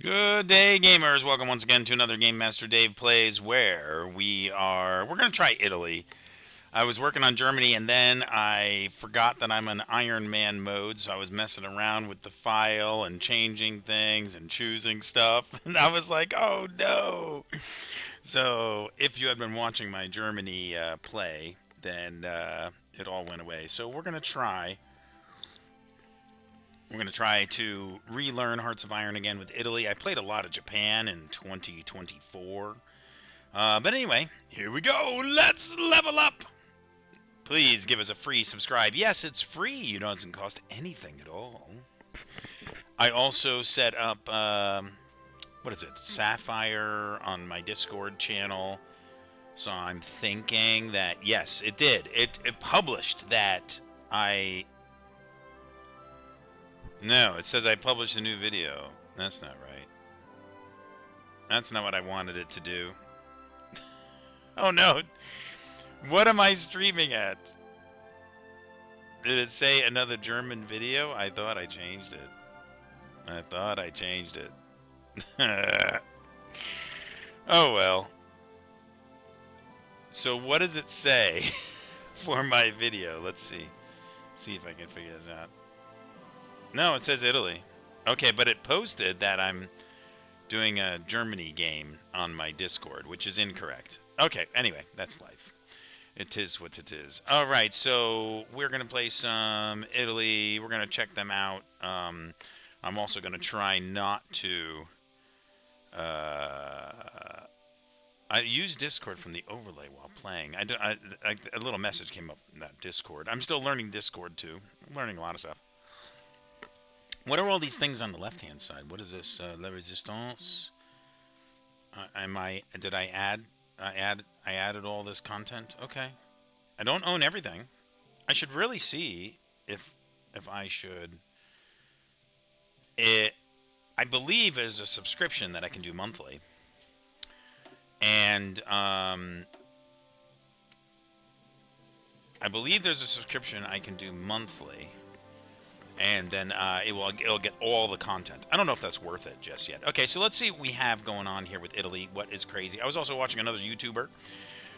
Good day, gamers. Welcome once again to another Game Master Dave Plays, where we're going to try Italy. I was working on Germany, and then I forgot that I'm in Iron Man mode, so I was messing around with the file and changing things and choosing stuff, and I was like, oh no! So, if you had been watching my Germany play, then it all went away. So we're going to try to relearn Hearts of Iron again with Italy. I played a lot of Japan in 2024. But anyway, here we go. Let's level up. Please give us a free subscribe. Yes, it's free. It doesn't cost anything at all. I also set up, Sapphire on my Discord channel. So I'm thinking that, yes, it did. It published that No, it says I published a new video. That's not right. That's not what I wanted it to do. Oh no! What am I streaming at? Did it say another German video? I thought I changed it. Oh well. So what does it say for my video? Let's see. See if I can figure this out. No, it says Italy. Okay, but it posted that I'm doing a Germany game on my Discord, which is incorrect. Okay, anyway, that's life. It is what it is. Alright, so we're going to play some Italy. We're going to check them out. I'm also going to try not to... I use Discord from the overlay while playing. A little message came up in that Discord. I'm still learning Discord, too. I'm learning a lot of stuff. What are all these things on the left-hand side? What is this? La Resistance? Did I added all this content? Okay. I don't own everything. I should really see if I should. I believe there's a subscription that I can do monthly. And I believe there's a subscription I can do monthly. And then it'll get all the content. I don't know if that's worth it just yet. Okay, so let's see what we have going on here with Italy. What is crazy? I was also watching another YouTuber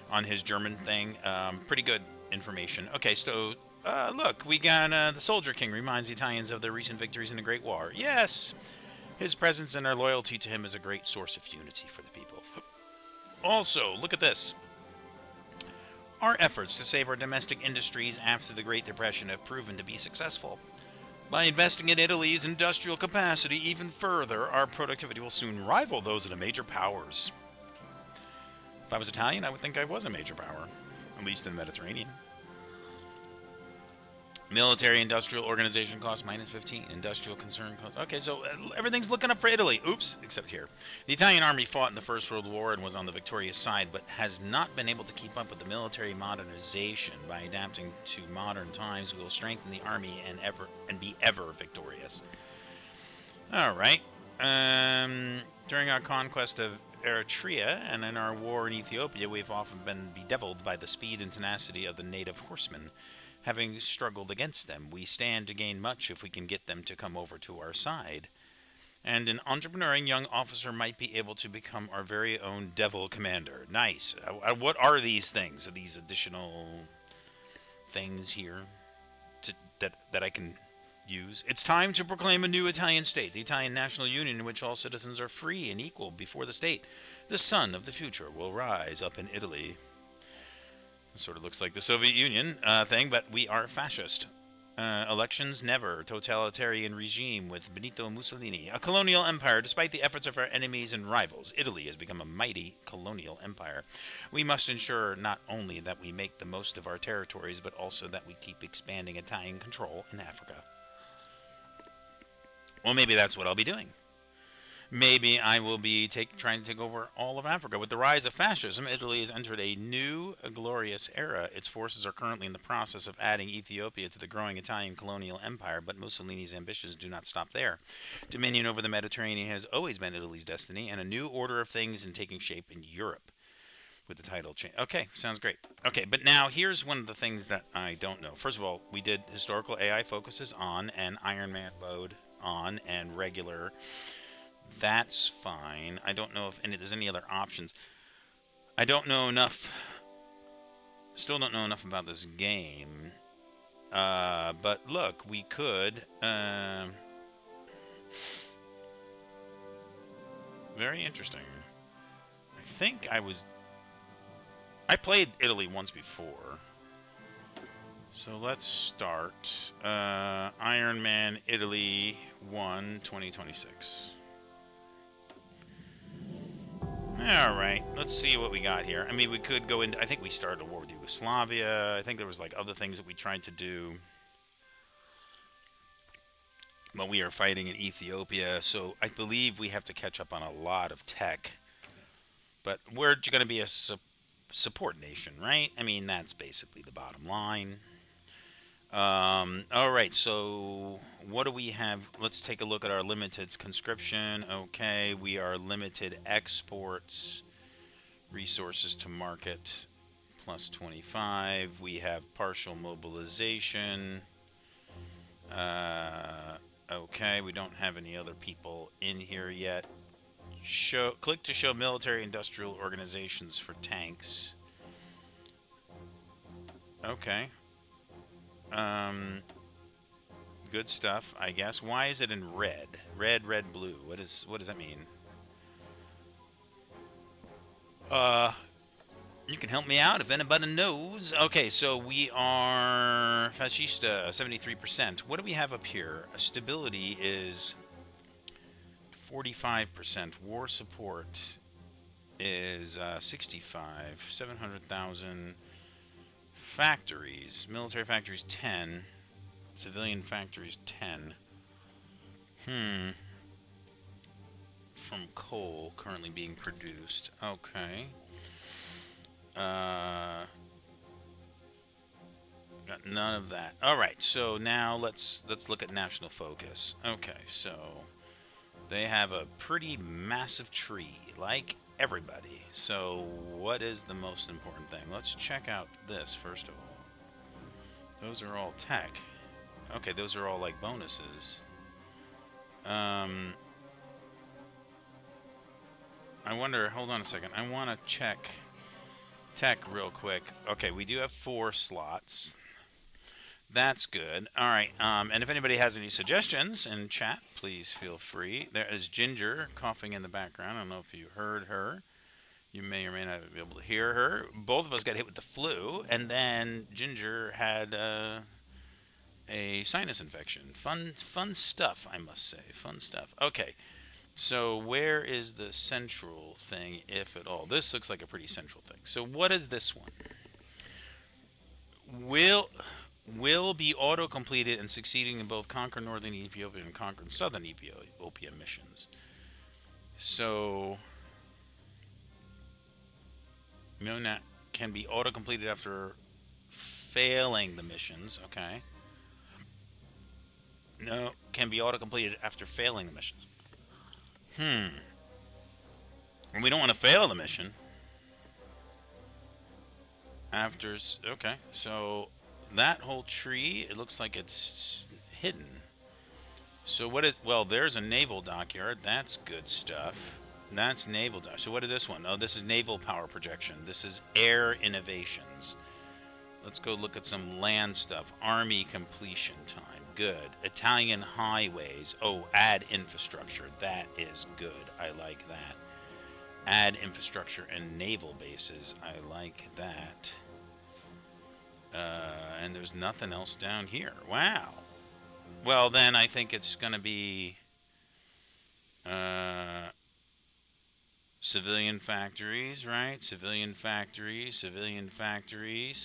on his German thing. Pretty good information. Okay, so look, we got the Soldier King reminds the Italians of their recent victories in the Great War. Yes, his presence and our loyalty to him is a great source of unity for the people. Also, look at this. Our efforts to save our domestic industries after the Great Depression have proven to be successful. By investing in Italy's industrial capacity even further, our productivity will soon rival those of the major powers. If I was Italian, I would think I was a major power, at least in the Mediterranean. Military-industrial organization cost -15. Industrial concern cost... Okay, so everything's looking up for Italy. Oops, except here. The Italian army fought in the First World War and was on the victorious side, but has not been able to keep up with the military modernization. By adapting to modern times, we will strengthen the army and be ever victorious. All right. During our conquest of Eritrea and in our war in Ethiopia, we've often been bedeviled by the speed and tenacity of the native horsemen. Having struggled against them, we stand to gain much if we can get them to come over to our side. And an entrepreneuring young officer might be able to become our very own devil commander. Nice. What are these things? Are these additional things here that I can use? It's time to proclaim a new Italian state, the Italian National Union, in which all citizens are free and equal before the state. The sun of the future will rise up in Italy. Sort of looks like the Soviet Union thing, but we are fascist. Elections never. Totalitarian regime with Benito Mussolini. A colonial empire. Despite the efforts of our enemies and rivals, Italy has become a mighty colonial empire. We must ensure not only that we make the most of our territories, but also that we keep expanding Italian control in Africa. Well, maybe that's what I'll be doing. Maybe I will be trying to take over all of Africa. With the rise of fascism, Italy has entered a new, glorious era. Its forces are currently in the process of adding Ethiopia to the growing Italian colonial empire, but Mussolini's ambitions do not stop there. Dominion over the Mediterranean has always been Italy's destiny, and a new order of things is taking shape in Europe. With the title change. Okay, sounds great. Okay, but now here's one of the things that I don't know. First of all, we did historical AI focuses on, and Iron Man mode on, and regular that's fine. I don't know if there's any other options. I don't know enough. Still don't know enough about this game. But look, we could. Very interesting. I think I played Italy once before. So let's start. Iron Man Italy 1 2026. Alright, let's see what we got here. I mean, we could go into... I think we started a war with Yugoslavia. I think there was, like, other things that we tried to do. But we are fighting in Ethiopia, so I believe we have to catch up on a lot of tech. But we're going to be a support nation, right? I mean, that's basically the bottom line. Alright, so what do we have? Let's take a look at our limited conscription. Okay, we are limited exports, resources to market, plus 25. We have partial mobilization. Okay, we don't have any other people in here yet. Click to show military industrial organizations for tanks. Okay. Good stuff, I guess. Why is it in red? Red, red, blue. What does that mean? You can help me out if anybody knows. Okay, so we are fascista, 73%. What do we have up here? Stability is 45%. War support is 65. 700,000. Factories. Military factories 10. Civilian factories 10. From coal currently being produced. Okay. Got none of that. Alright, so now let's look at national focus. Okay, so they have a pretty massive tree, like everybody. So what is the most important thing? Let's check out this first of all. Those are all tech. Okay, those are all like bonuses. I wonder, hold on a second. I want to check tech real quick. Okay, we do have 4 slots. That's good. Alright, and if anybody has any suggestions in chat, please feel free. There is Ginger coughing in the background. I don't know if you heard her. You may or may not be able to hear her. Both of us got hit with the flu, and then Ginger had a sinus infection. Fun stuff, I must say. Fun stuff. Okay, so where is the central thing, if at all? This looks like a pretty central thing. So what is this one? Will be auto-completed and succeeding in both Conquer Northern Ethiopia and Conquer Southern Ethiopia missions. So, can be auto-completed after failing the missions. Okay. No, can be auto-completed after failing the missions. And we don't want to fail the mission. Okay, so that whole tree, it looks like it's hidden. So what is, well, there's a naval dockyard. That's good stuff. That's naval dock. So what is this one? Oh, this is naval power projection. This is air innovations. Let's go look at some land stuff. Army completion time. Good. Italian highways. Oh, add infrastructure. That is good. I like that. Add infrastructure and naval bases. I like that. And there's nothing else down here. Wow. Well, then I think it's going to be civilian factories, right? Civilian factories, civilian factories.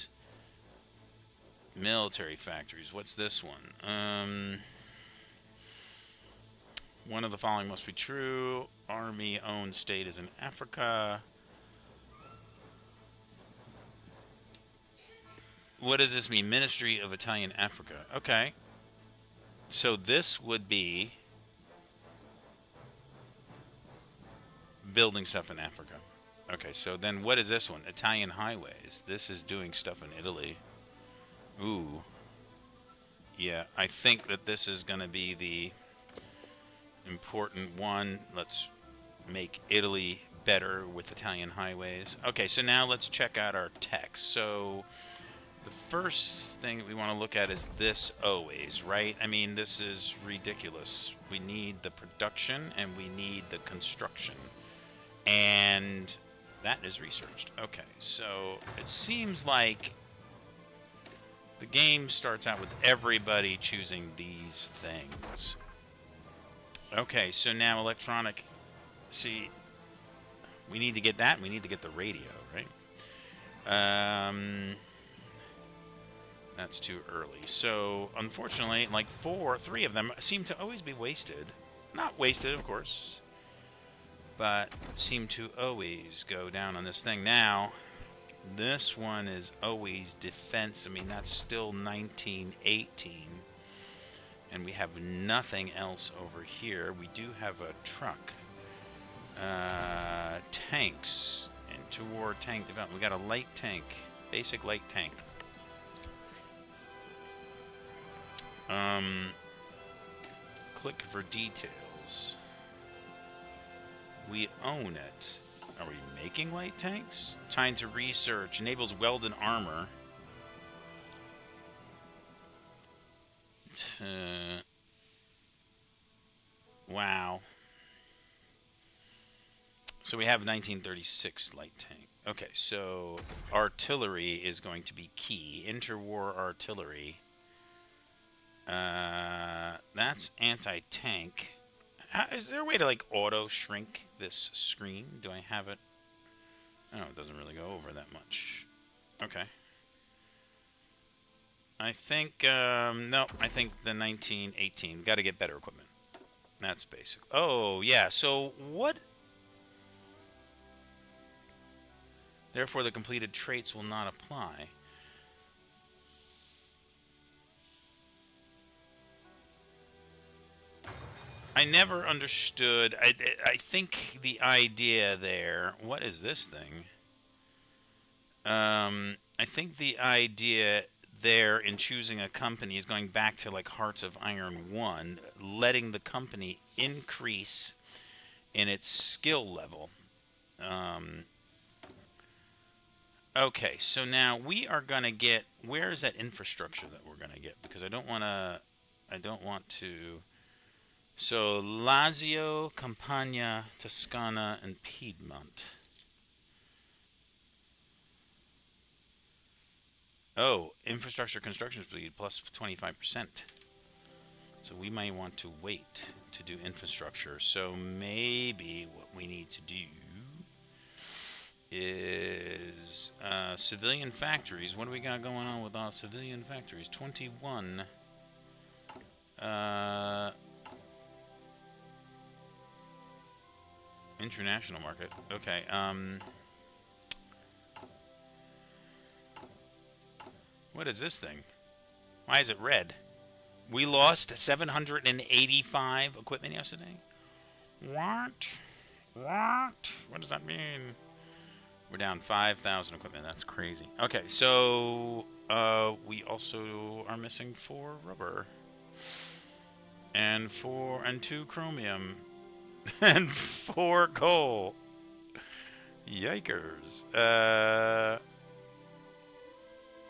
Military factories. What's this one? One of the following must be true. Army-owned state is in Africa. What does this mean? Ministry of Italian Africa. Okay. So this would be building stuff in Africa. Okay, so then what is this one? Italian highways. This is doing stuff in Italy. Ooh. Yeah, I think that this is going to be the important one. Let's make Italy better with Italian highways. Okay, so now let's check out our text. So the first thing that we want to look at is this always, right? I mean, this is ridiculous. We need the production and we need the construction. And that is researched. Okay, so it seems like the game starts out with everybody choosing these things. Okay, so now electronic. See, we need to get that, and we need to get the radio, right? That's too early. So, unfortunately, like 3 of them seem to always be wasted. Not wasted, of course, but seem to always go down on this thing. Now, this one is always defense. I mean, that's still 1918. And we have nothing else over here. We do have a truck. Tanks. Interwar tank development. We got a light tank. Basic light tank. Click for details. We own it. Are we making light tanks? Time to research. Enables welded armor. Wow. So we have 1936 light tank. Okay, so artillery is going to be key. Interwar artillery. That's anti-tank. Is there a way to, like, auto-shrink this screen? Do I have it? Oh, it doesn't really go over that much. Okay. I think, no, I think the 1918. Got to get better equipment. That's basic. Oh, yeah, so what? Therefore, the completed traits will not apply. I never understood. I think the idea there. What is this thing? I think the idea there in choosing a company is going back to like Hearts of Iron 1, letting the company increase in its skill level. Okay, so now we are going to get. Where is that infrastructure that we're going to get? Because I don't want to. So, Lazio, Campania, Toscana, and Piedmont. Oh, infrastructure construction speed plus 25%. So we might want to wait to do infrastructure. So maybe what we need to do is civilian factories. What do we got going on with our civilian factories? 21. International market. Okay. What is this thing? Why is it red? We lost 785 equipment yesterday? What? What does that mean? We're down 5,000 equipment. That's crazy. Okay, so we also are missing 4 rubber. And 2 chromium. And 4 coal. Yikers.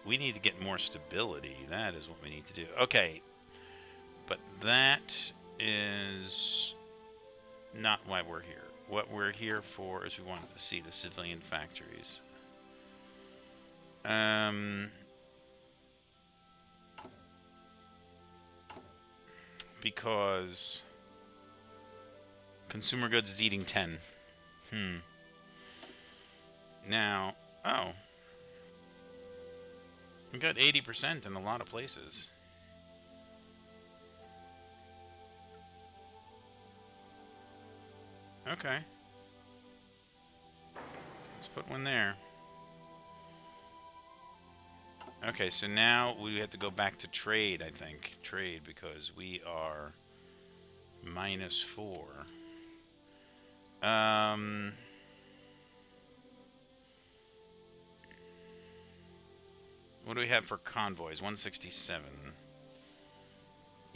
We need to get more stability. That is what we need to do. Okay. But that is not why we're here. What we're here for is we want to see the civilian factories. Because consumer goods is eating 10. Now, oh. We got 80% in a lot of places. Okay. Let's put one there. Okay, so now we have to go back to trade, I think. Trade, because we are -4. What do we have for convoys? 167.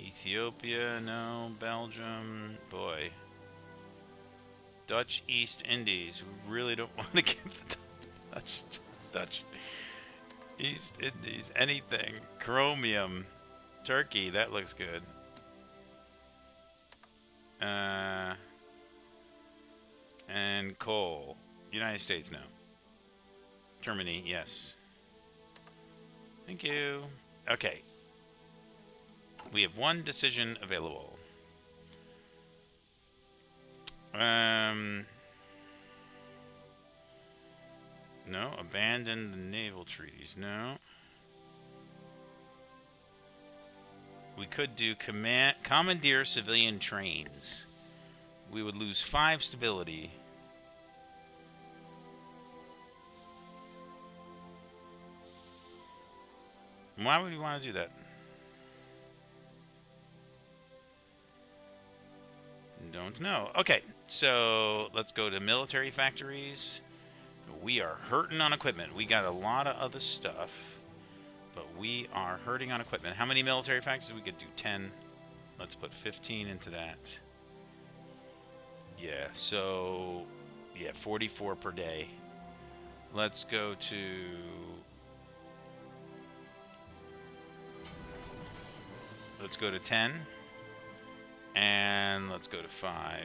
Ethiopia, no. Belgium, boy. Dutch East Indies. We really don't want to give the Dutch East Indies anything. Chromium. Turkey, that looks good. And coal. United States, no. Germany, yes. Thank you. Okay. We have one decision available. No. Abandon the naval treaties. No. We could do commandeer civilian trains. We would lose 5 stability. Why would you want to do that? Don't know. Okay, so let's go to military factories. We are hurting on equipment. We got a lot of other stuff, but we are hurting on equipment. How many military factories? We could do 10. Let's put 15 into that. Yeah, so, yeah, 44 per day. Let's go to... Let's go to 10. And let's go to 5.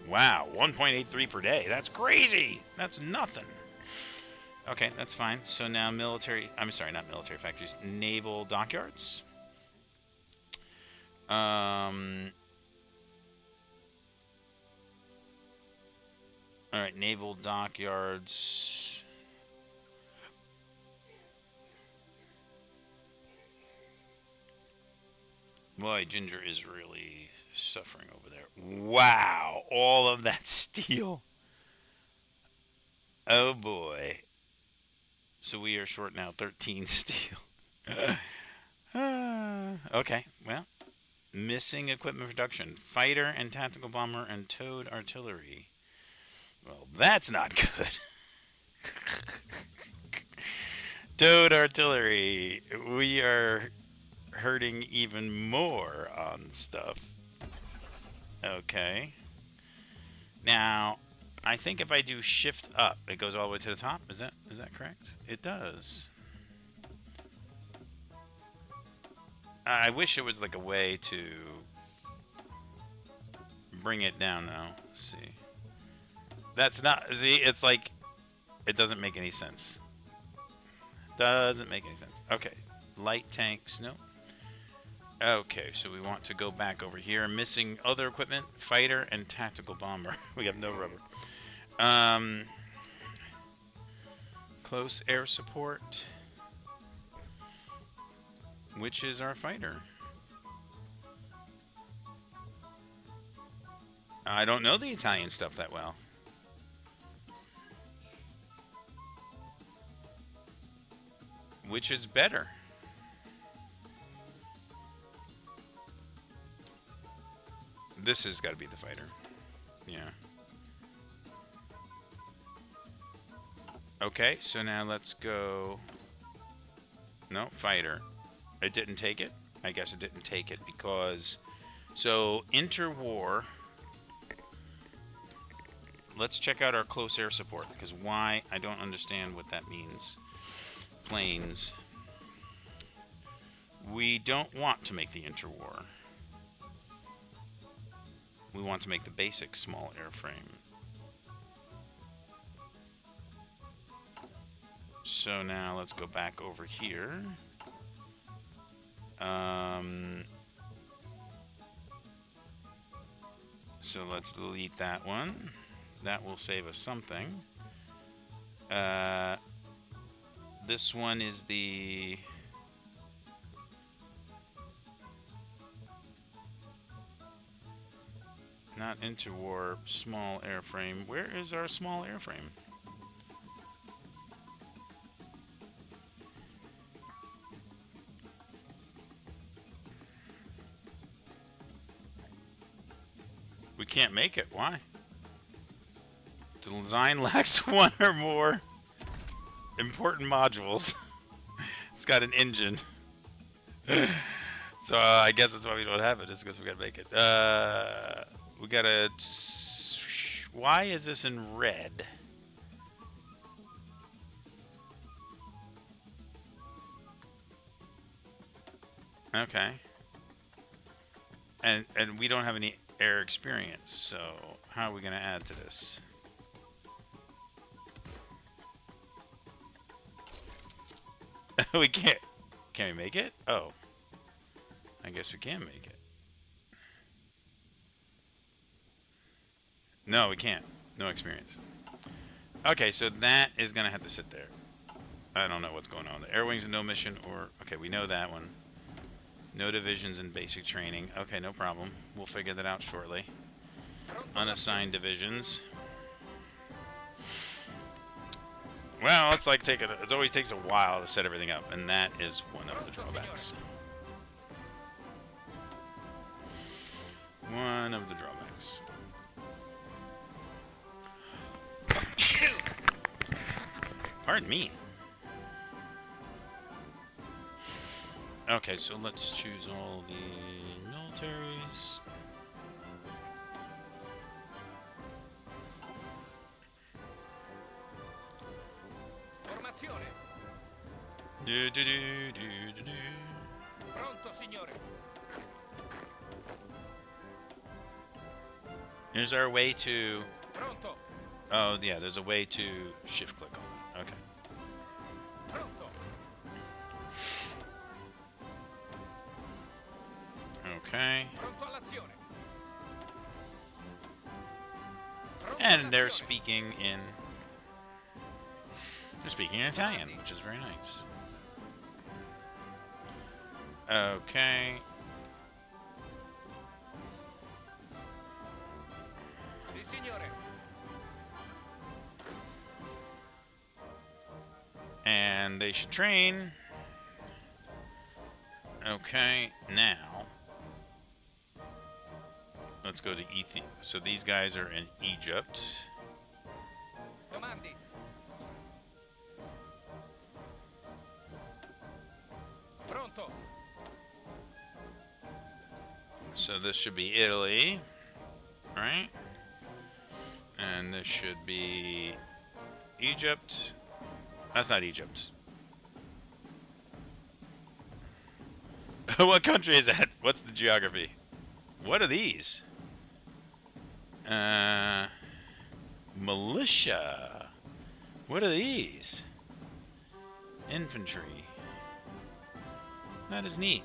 Wow, 1.83 per day. That's crazy. That's nothing. Okay, that's fine. So now military... I'm sorry, not military factories. Naval dockyards. Alright, naval dockyards. Boy, Ginger is really suffering over there. Wow, all of that steel. Oh boy. So we are short now 13 steel. Okay, well. Missing equipment production. Fighter and tactical bomber and towed artillery. Well, that's not good. Towed artillery. We are hurting even more on stuff. Okay. Now, I think if I do shift up, it goes all the way to the top. Is that correct? It does. I wish it was like a way to bring it down though. Let's see. That's not, see, it's like, it doesn't make any sense. Doesn't make any sense. Okay. Light tanks, no. Okay, so we want to go back over here. Missing other equipment, fighter and tactical bomber. We have no rubber. Close air support. Which is our fighter? I don't know the Italian stuff that well. Which is better? This has got to be the fighter. Yeah. Okay, so now let's go... No, fighter. It didn't take it. I guess it didn't take it because... So, interwar... Let's check out our close air support, because why? I don't understand what that means. Planes. We don't want to make the interwar. We want to make the basic small airframe. So now let's go back over here. So let's delete that one. That will save us something. This one is the... Not interwar, small airframe. Where is our small airframe? We can't make it. Why? The design lacks one or more important modules. It's got an engine. So I guess that's why we don't have it. It's because we gotta make it. We gotta Why is this in red? Okay. And we don't have any air experience, so how are we going to add to this? We can't. Can we make it? Oh. I guess we can make it. No, we can't. No experience. Okay, so that is going to have to sit there. I don't know what's going on. The Air Wings and no mission or... Okay, we know that one. No divisions in basic training. Okay, no problem. We'll figure that out shortly. Unassigned divisions. Well, it's like it always takes a while to set everything up, and that is one of the drawbacks. One of the drawbacks. Pardon me. Okay, so let's choose all the militaries. Formazione. Pronto, signore. Here's our way to... Pronto. Oh, yeah, there's a way to shift click on it. Okay. Pronto. Okay. Pronto all'azione. And they're speaking in... They're speaking in Italian, which is very nice. Okay. Sì, signore. And they should train. Okay, now let's go to Ethiopia. So these guys are in Egypt. Comandi. Pronto. So this should be Italy, right? And this should be Egypt. That's not Egypt. What country is that? What's the geography? What are these? Militia. What are these? Infantry. That is neat.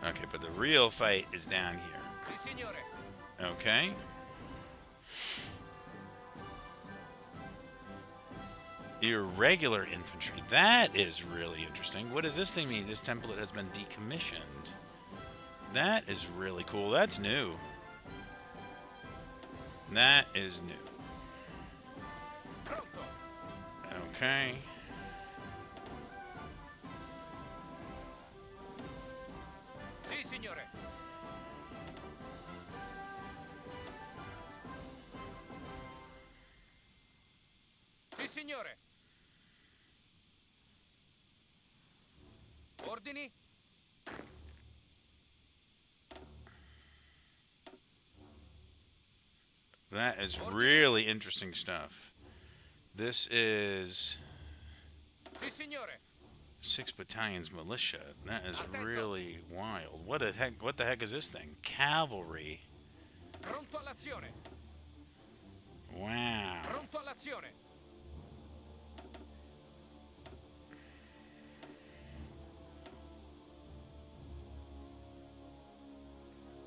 Okay, but the real fight is down here. Sì, signore. Okay. Irregular infantry. That is really interesting. What does this thing mean? This template has been decommissioned. That is really cool. That's new. That is new. Pronto. Okay. Sì, signore. Sì, signore. Ordini? That is really interesting stuff. This is Sì, signore. 6 battalions militia. That is really wild. What the heck is this thing? Cavalry. Pronto all'azione. Wow. Pronto all'azione.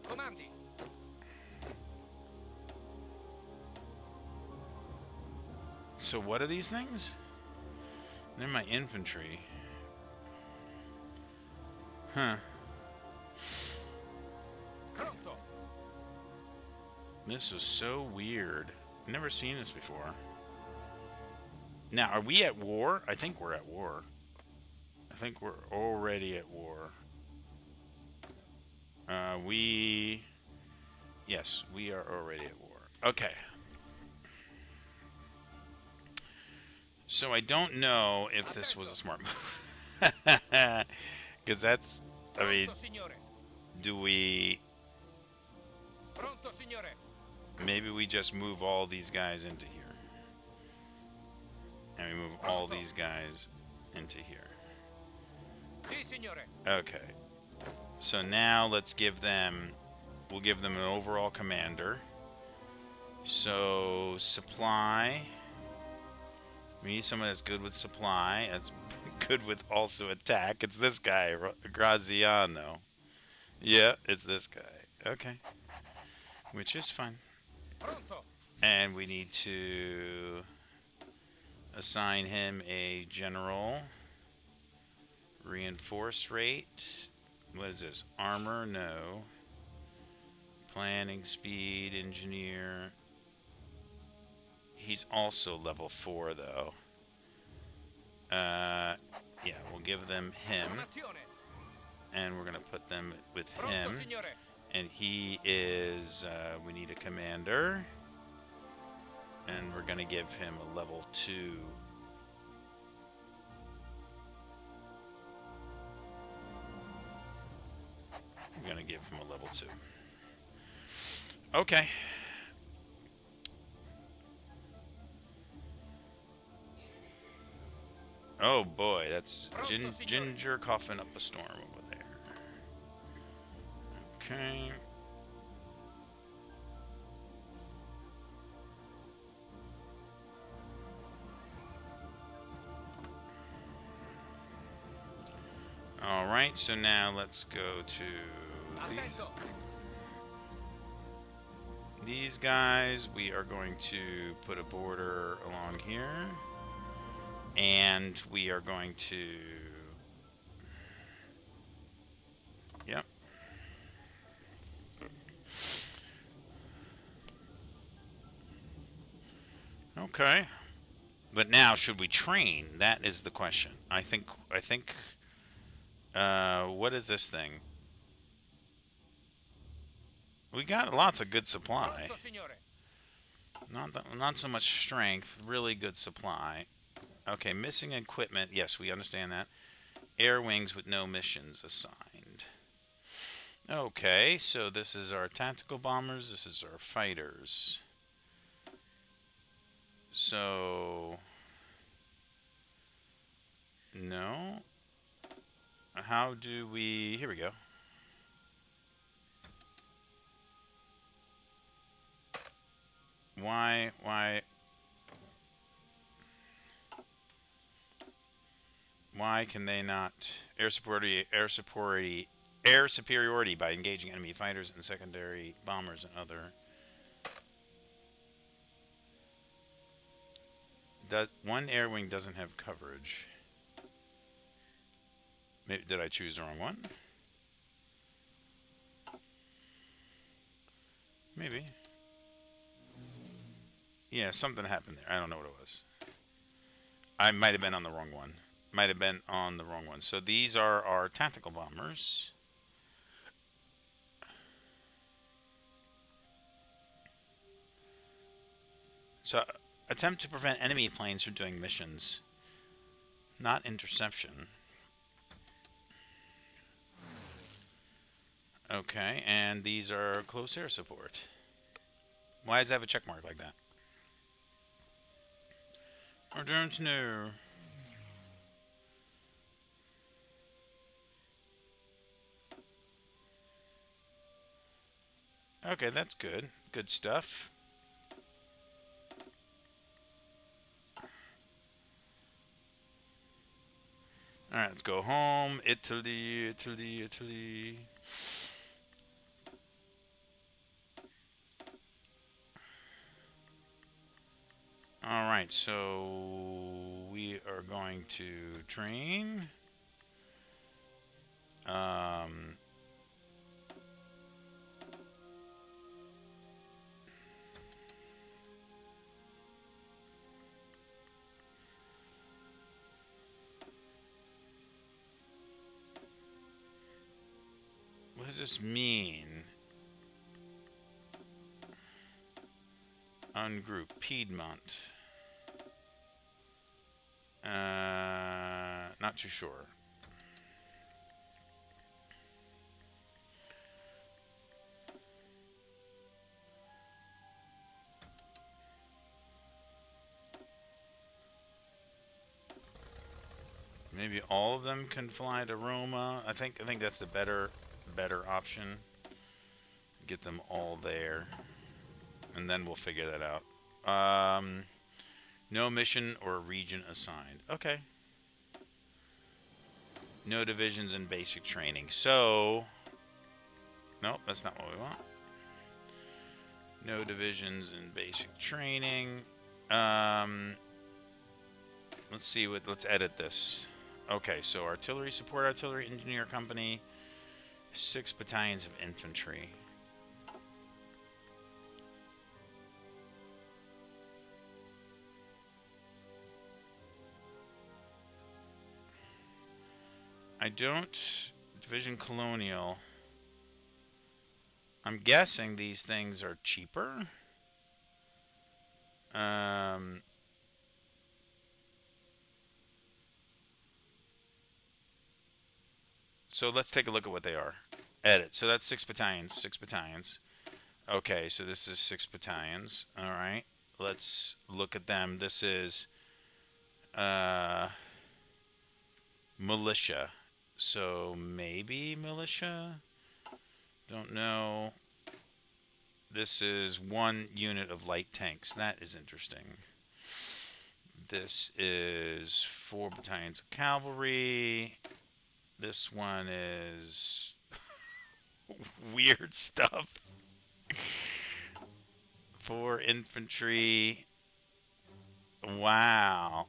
Comandi. So what are these things? They're my infantry. Huh. Pronto. This is so weird. I've never seen this before. Now, are we at war? I think we're at war. I think we're already at war. Yes, we are already at war. Okay. So I don't know if this was a smart move. Because I mean, Pronto, signore. do we... Pronto, signore. Maybe we just move all these guys into here. And we move all these guys into here. Sì, signore. Okay. So now let's give them... We'll give them an overall commander. So, supply. We need someone that's good with supply. That's good with also attack. It's this guy, Graziano. Yeah, it's this guy. Okay. Which is fine. Pronto. And we need to assign him a general. Reinforce rate. What is this? Armor? No. Planning, speed, engineer. He's also level 4 though. Yeah, we'll give them him. And we're gonna put them with him. And he is, we need a commander. And we're gonna give him a level 2. We're gonna give him a level 2. Okay. Oh boy, that's Ginger coughing up a storm over there. Okay. Alright, so now let's go to these guys. We are going to put a border along here. And we are going to... Yep. Okay. But now, should we train? That is the question. I think, what is this thing? We got lots of good supply. Not so much strength, really good supply. Okay, missing equipment. Yes, we understand that. Air wings with no missions assigned. Okay, so this is our tactical bombers. This is our fighters. So... No. How do we... Here we go. Why... Why can they not air superiority by engaging enemy fighters and secondary bombers and other? One air wing doesn't have coverage. Maybe, did I choose the wrong one? Maybe. Yeah, something happened there. I don't know what it was. I might have been on the wrong one. Might have been on the wrong one. So these are our tactical bombers. So attempt to prevent enemy planes from doing missions. Not interception. Okay, and these are close air support. Why does it have a check mark like that? I don't know. Okay, that's good. Good stuff. Alright, let's go home. Italy. Alright, so we are going to train. What does this mean? Ungroup Piedmont. Not too sure. Maybe all of them can fly to Roma. I think that's the better option. Get them all there, and then we'll figure that out. No mission or region assigned. Okay. No divisions in basic training. So, nope, that's not what we want. No divisions in basic training. Let's see what. Let's edit this. Okay, so artillery support, artillery engineer company, 6 battalions of infantry. I don't. Division Colonial. I'm guessing these things are cheaper. So let's take a look at what they are. Edit. So that's 6 battalions. 6 battalions. Okay, so this is 6 battalions. All right. Let's look at them. This is militia. So maybe militia? Don't know. This is 1 unit of light tanks. That is interesting. This is 4 battalions of cavalry. This one is weird stuff. 4 infantry. Wow.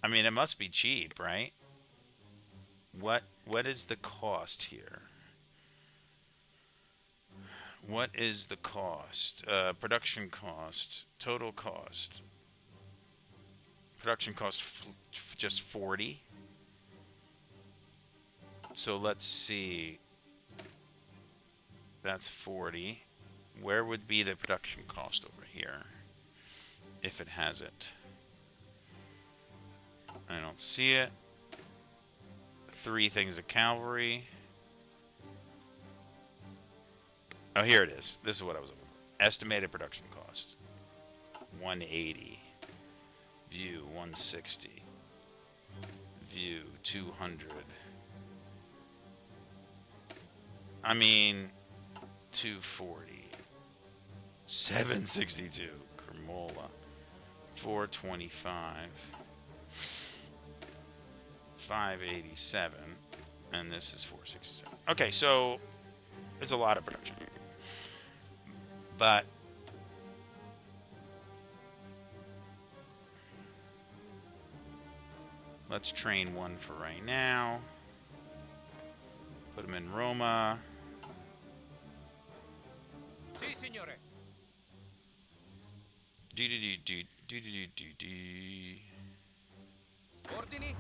I mean, it must be cheap, right? What is the cost here? What is the cost? Production cost. Total cost. Production cost just 40. So let's see. That's 40. Where would be the production cost over here? If it has it. I don't see it. 3 things of cavalry. Oh, here it is. This is what I was looking for. Estimated production cost. 180. View 160. View 200. I mean, 240. 762. Cremola. 425. 587. And this is 467. Okay, so there's a lot of production. But let's train 1 for right now. Put them in Roma. Sì, signore. Ordini?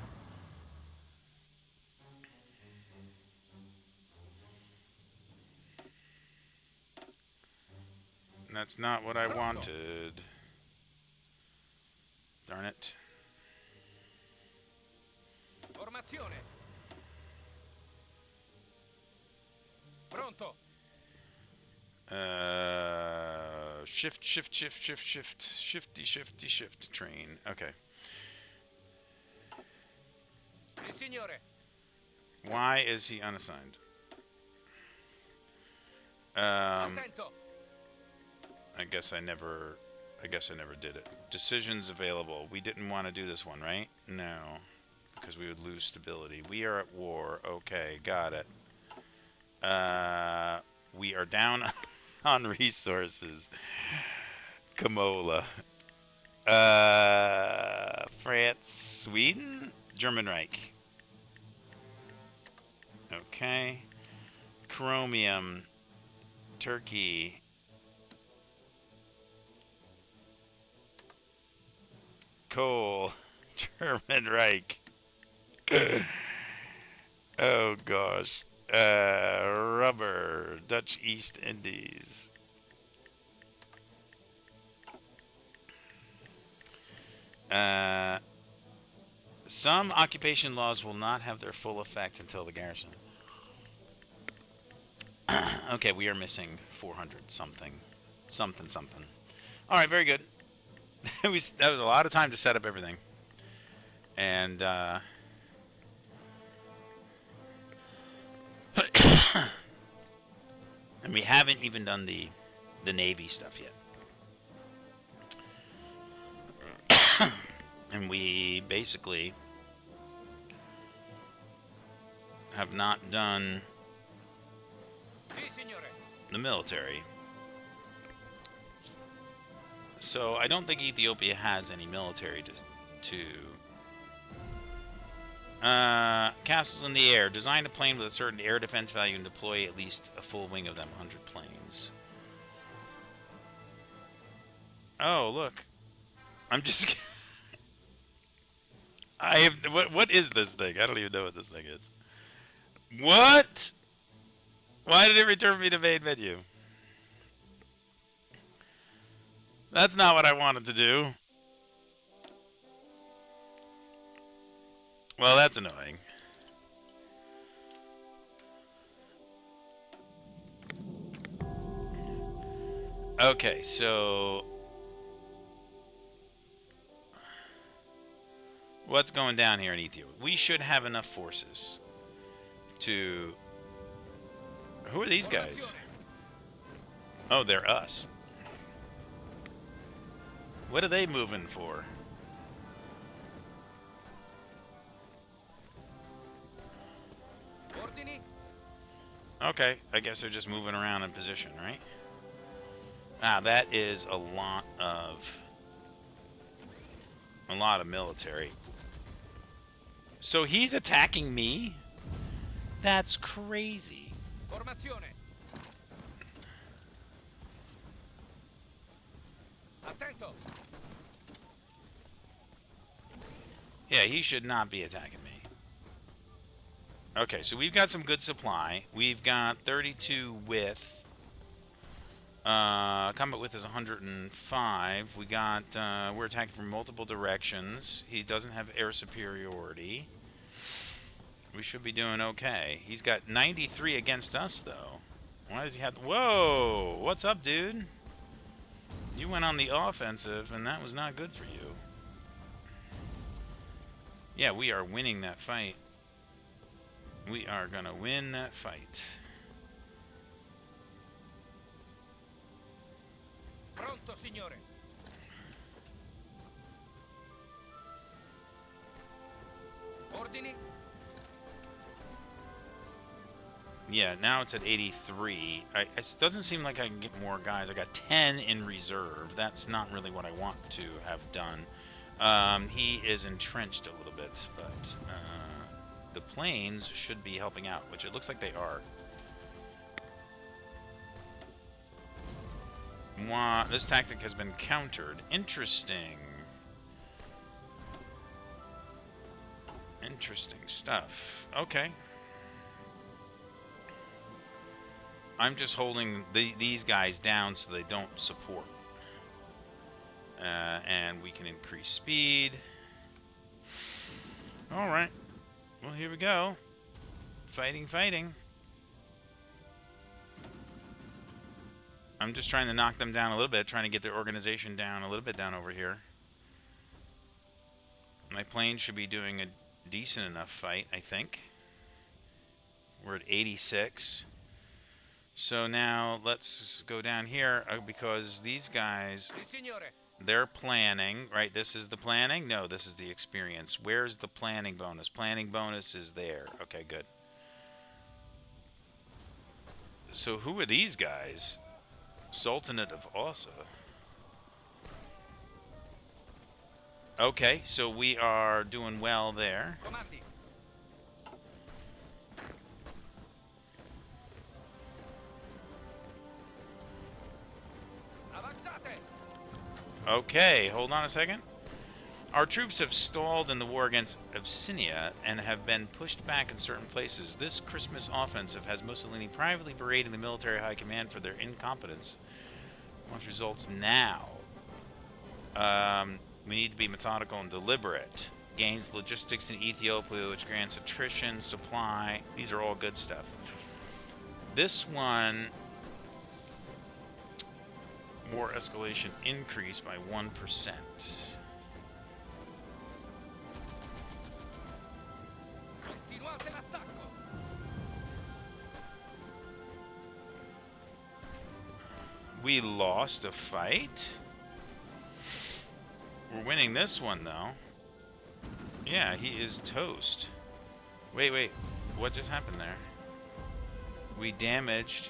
That's not what I wanted. Darn it. Formazione. Pronto. Shifty train. Okay. Sì, signore. Why is he unassigned? Attento. I guess I never did it. Decisions available. We didn't want to do this one, right? No, because we would lose stability. We are at war. Okay, got it. We are down on resources. Kamola. France, Sweden, German Reich. Okay. Chromium, Turkey. Coal, German Reich. Oh gosh. Rubber, Dutch East Indies. Some occupation laws will not have their full effect until the garrison. Okay, we are missing 400 something. Something. Alright, very good. That was a lot of time to set up everything. And, And we haven't even done the Navy stuff yet. And we basically have not done the military. So I don't think Ethiopia has any military to castles in the air. Design a plane with a certain air defense value and deploy at least a full wing of them. 100 planes. Oh, look. I'm just... What is this thing? I don't even know what this thing is. What? Why did it return me to main menu? That's not what I wanted to do. Well, that's annoying. Okay, so... what's going down here in Ethiopia? We should have enough forces to... Who are these guys? Oh, they're us. What are they moving for? Okay, I guess they're just moving around in position, right? Ah, that is a lot of military. So he's attacking me? That's crazy. Formazione. Attento. Yeah, he should not be attacking me. Okay, so we've got some good supply. We've got 32 width. Combat width is 105. We got, we're attacking from multiple directions. He doesn't have air superiority. We should be doing okay. He's got 93 against us, though. Why does he have... Whoa! What's up, dude? You went on the offensive, and that was not good for you. Yeah, we are winning that fight. We are gonna win that fight. Pronto, signore. Ordini? Yeah, now it's at 83. It doesn't seem like I can get more guys. I got 10 in reserve. That's not really what I want to have done. He is entrenched a little bit, but the planes should be helping out, which it looks like they are. This tactic has been countered. Interesting. Interesting stuff. Okay. I'm just holding these guys down so they don't support. And we can increase speed. Alright. Well, here we go. Fighting, fighting. I'm just trying to knock them down a little bit, trying to get their organization down a little bit down over here. My plane should be doing a decent enough fight, I think. We're at 86. So now let's go down here because these guys, they're planning, right? This is the planning? No, this is the experience. Where's the planning bonus? Planning bonus is there. Okay, good. So who are these guys? Sultanate of Ossa. Okay, so we are doing well there. Okay, hold on a second. Our troops have stalled in the war against Abyssinia and have been pushed back in certain places. This Christmas offensive has Mussolini privately berating the military high command for their incompetence. Wants results now. We need to be methodical and deliberate. Gains logistics in Ethiopia, which grants attrition, supply. These are all good stuff. This one... war escalation increased by 1%. We lost a fight? We're winning this one, though. Yeah, he is toast. Wait. What just happened there? We damaged...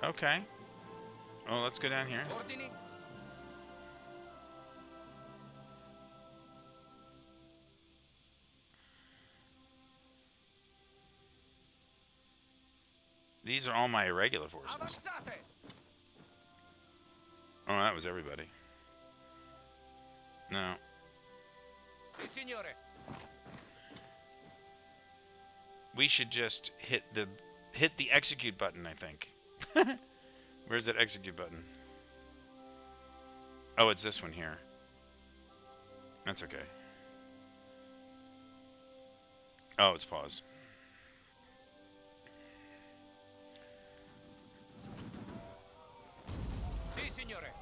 Okay. Oh, let's go down here. Ordini. These are all my irregular forces. Avanzate. Oh, that was everybody. No. Sì, signore. We should just hit the execute button, I think. Where's that execute button? Oh, it's this one here. That's okay. Oh, it's paused. Sì, signore.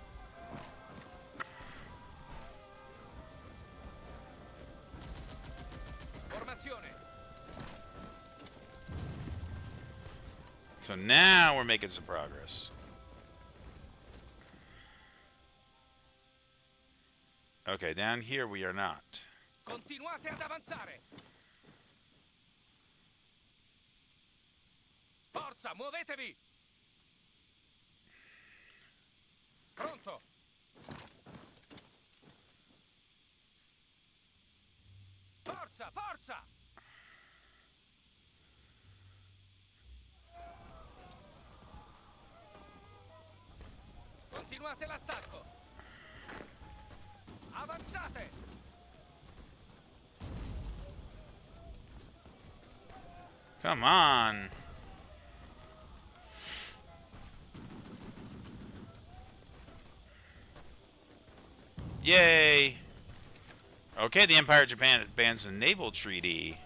Formazione. So now we're making some progress. Okay, down here we are not. Continuate ad avanzare. Forza, muovetevi. Pronto. Forza, forza. Continuate l'attacco. Avanzate. Come on. Yay. Okay, the Empire of Japan advanced the naval treaty.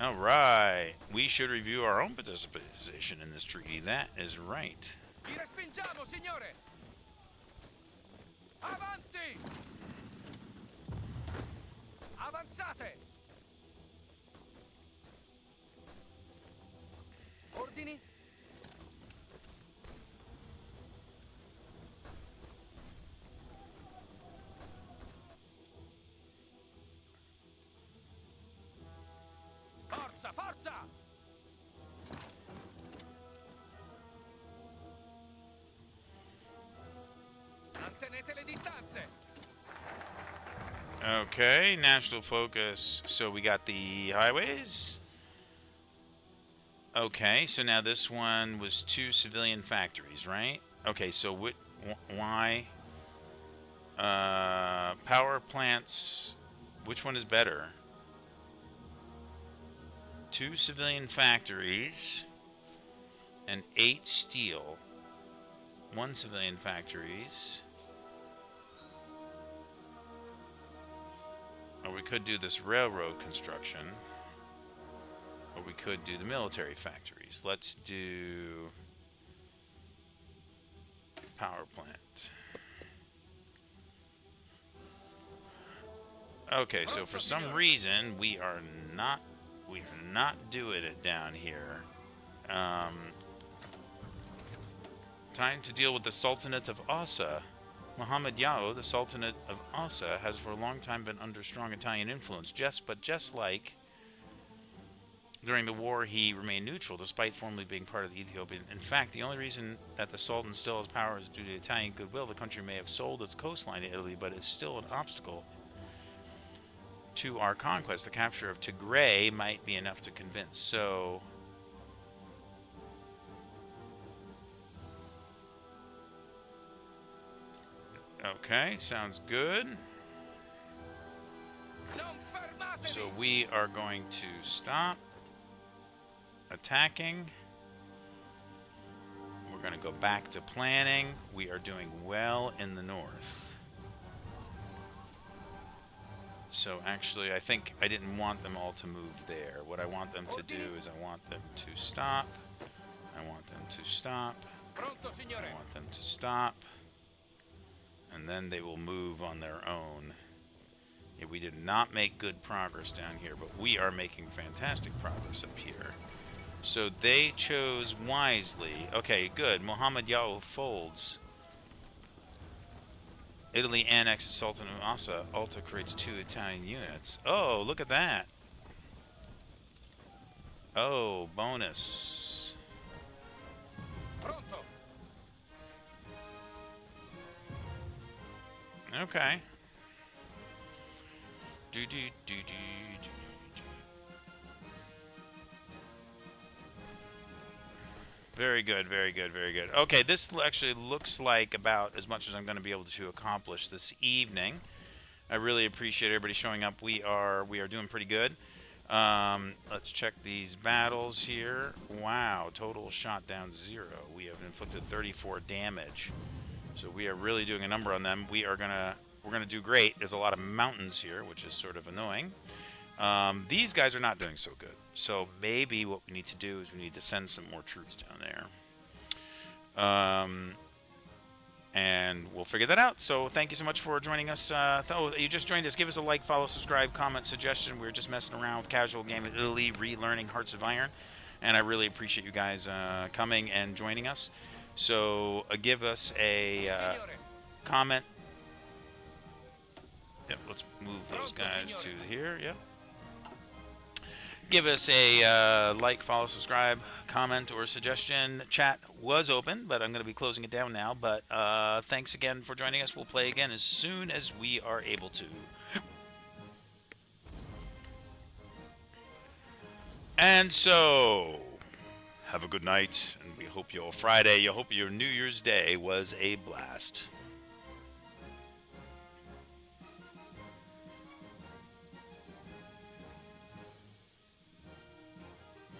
Alright. We should review our own participation in this treaty. That is right. Vi respingiamo, signore. Avanti. Avanzate. Ordini. Forza, forza. Mantenete le distanze. Okay, national focus. So we got the highways. Okay, so now this one was 2 civilian factories, right? Okay, so why? Power plants. Which one is better? 2 civilian factories and 8 steel. 1 civilian factories. Or we could do this railroad construction. Or we could do the military factories. Let's do power plant. Okay, so for some reason we are not doing it down here. Time to deal with the Sultanate of Assa. Muhammad Yao, the Sultanate of Assa, has for a long time been under strong Italian influence. Just like during the war, he remained neutral, despite formerly being part of the Ethiopian. In fact, the only reason that the Sultan still has power is due to Italian goodwill. The country may have sold its coastline to Italy, but it's still an obstacle to our conquest. The capture of Tigray might be enough to convince. So, okay, sounds good. So we are going to stop attacking. We're going to go back to planning. We are doing well in the north. So actually, I think I didn't want them all to move there. What I want them to do is I want them to stop. I want them to stop. I want them to stop. And then they will move on their own. Yeah, we did not make good progress down here, but we are making fantastic progress up here. So they chose wisely. Okay, good. Muhammad Yao folds. Italy annexes Sultan of Asa. Alta creates 2 Italian units. Oh, look at that. Oh, bonus. Pronto. Okay. Very good, very good, very good. Okay, this actually looks like about as much as I'm going to be able to accomplish this evening. I really appreciate everybody showing up. We are doing pretty good. Let's check these battles here. Wow, total shot down 0. We have inflicted 34 damage. So we are really doing a number on them. We're gonna do great. There's a lot of mountains here, which is sort of annoying. These guys are not doing so good. So maybe what we need to do is we need to send some more troops down there. And we'll figure that out. So thank you so much for joining us. Oh, you just joined us. Give us a like, follow, subscribe, comment, suggestion. We're just messing around with casual game of Italy, relearning Hearts of Iron. And I really appreciate you guys coming and joining us. So give us a comment. Yep, let's move those guys to here. Yep. Give us a like, follow, subscribe, comment, or suggestion. Chat was open, but I'm going to be closing it down now. But thanks again for joining us. We'll play again as soon as we are able to. And so, have a good night, and we hope your Friday, you hope your New Year's Day was a blast.